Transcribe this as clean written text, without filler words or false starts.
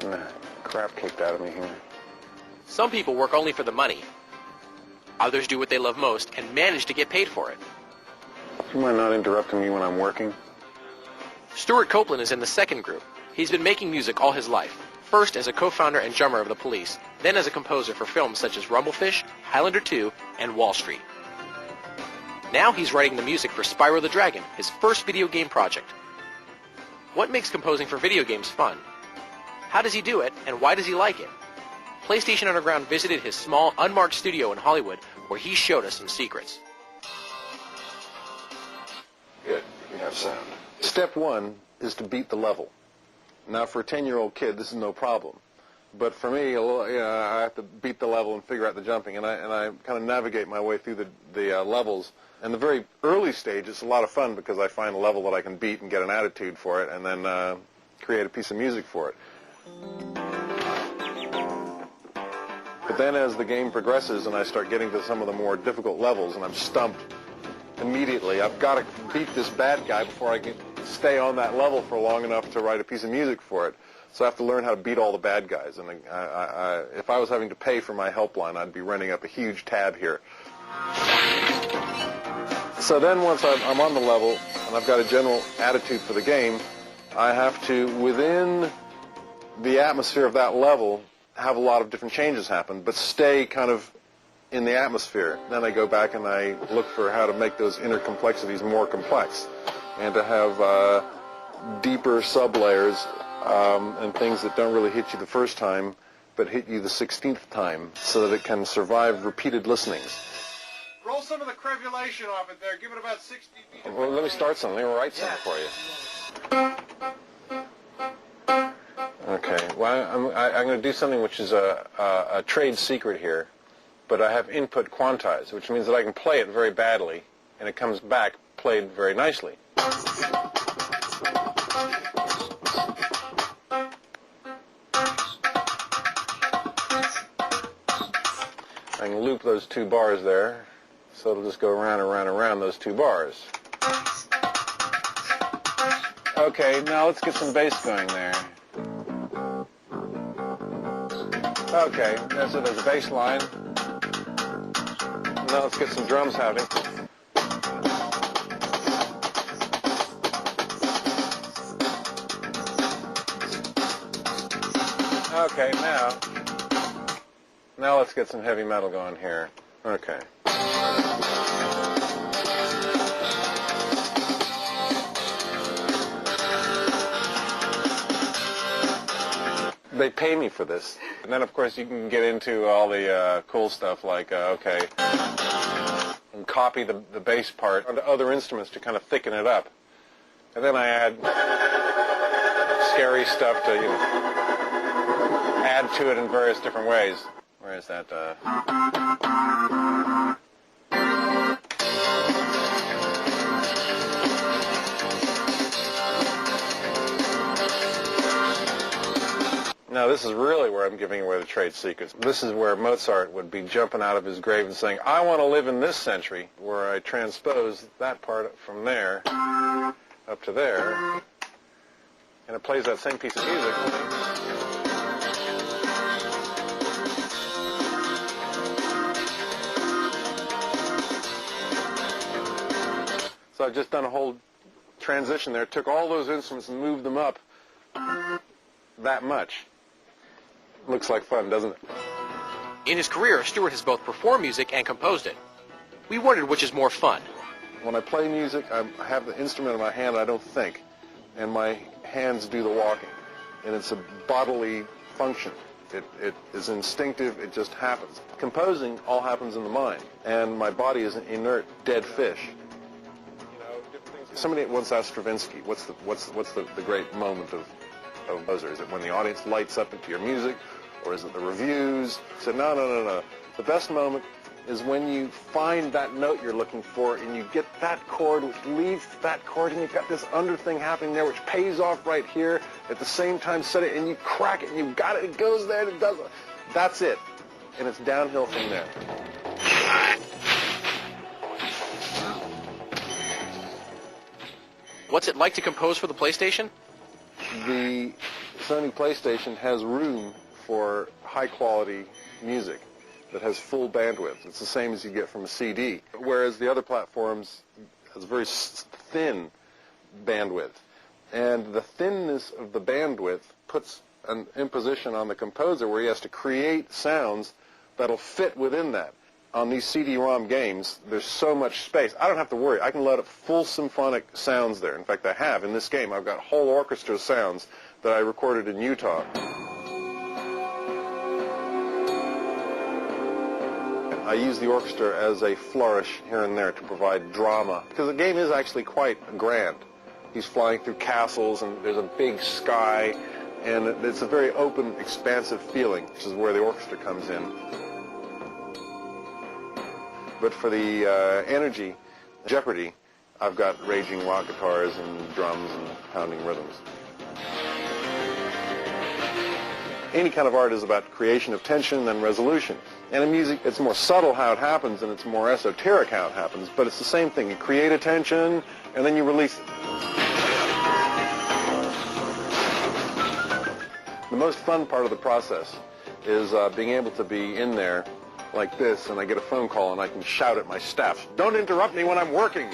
getting the crap kicked out of me here. Some people work only for the money. Others do what they love most and manage to get paid for it. You mind not interrupting me when I'm working? Stewart Copeland is in the second group. He's been making music all his life, first as a co-founder and drummer of the Police, then as a composer for films such as Rumblefish, Highlander 2, and Wall Street. Now he's writing the music for Spyro the Dragon, his first video game project. What makes composing for video games fun? How does he do it, and why does he like it? PlayStation Underground visited his small, unmarked studio in Hollywood, where he showed us some secrets. Good, you have sound. Step one is to beat the level. Now, for a 10-year-old kid, this is no problem. But for me, I have to beat the level and figure out the jumping, and I kind of navigate my way through the levels. And the very early stage, it's a lot of fun because I find a level that I can beat and get an attitude for it, and then create a piece of music for it. But then as the game progresses and I start getting to some of the more difficult levels and I'm stumped immediately, I've got to beat this bad guy before I can stay on that level for long enough to write a piece of music for it. So I have to learn how to beat all the bad guys. And if I was having to pay for my helpline, I'd be running up a huge tab here. So then once I'm on the level and I've got a general attitude for the game, I have to, within the atmosphere of that level, have a lot of different changes happen, but stay kind of in the atmosphere. Then I go back and I look for how to make those inner complexities more complex and to have deeper sublayers and things that don't really hit you the first time but hit you the 16th time so that it can survive repeated listenings. Roll some of the crevulation off it there. Give it about 60 feet. Well, let me start something. Let me write something for you. Okay. Well, I'm going to do something which is a trade secret here, but I have input quantized, which means that I can play it very badly, and it comes back played very nicely. I can loop those two bars there, so it'll just go around and around and around those two bars. Okay, now let's get some bass going there. Okay, so there's a bass line. Now let's get some drums happening. Okay, now let's get some heavy metal going here. Okay. They pay me for this. And then, of course, you can get into all the cool stuff like, okay, and copy the bass part onto other instruments to kind of thicken it up. And then I add scary stuff to, add to it in various different ways. Where is that? Now, this is really where I'm giving away the trade secrets. This is where Mozart would be jumping out of his grave and saying, I want to live in this century, where I transpose that part from there up to there, and it plays that same piece of music. So I've just done a whole transition there, took all those instruments and moved them up that much. Looks like fun, doesn't it? In his career, Stewart has both performed music and composed it. We wondered which is more fun. When I play music, I have the instrument in my hand, I don't think, and my hands do the walking. And it's a bodily function. It is instinctive, it just happens. Composing all happens in the mind, and my body is an inert, dead fish. Somebody once asked Stravinsky, what's the great moment of Mozart? Is it when the audience lights up into your music, or is it the reviews? He said, no. The best moment is when you find that note you're looking for, and you get that chord, which leads to that chord, and you've got this under thing happening there, which pays off right here. At the same time, set it, and you crack it, and you've got it. It goes there, and it does it. That's it, and it's downhill from there. What's it like to compose for the PlayStation? the Sony PlayStation has room for high-quality music that has full bandwidth. It's the same as you get from a CD, whereas the other platforms has very thin bandwidth. And the thinness of the bandwidth puts an imposition on the composer where he has to create sounds that'll fit within that. On these CD-ROM games, there's so much space. I don't have to worry. I can load up full symphonic sounds there. In fact, I have. In this game, I've got whole orchestra sounds that I recorded in Utah. I use the orchestra as a flourish here and there to provide drama, because the game is actually quite grand. He's flying through castles, and there's a big sky, and it's a very open, expansive feeling, which is where the orchestra comes in. But for the energy, jeopardy, I've got raging rock guitars and drums and pounding rhythms. Any kind of art is about creation of tension and resolution. And in music, it's more subtle how it happens, and it's more esoteric how it happens, but it's the same thing. You create a tension, and then you release it. The most fun part of the process is being able to be in there like this, and I get a phone call, and I can shout at my staff, "Don't interrupt me when I'm working!"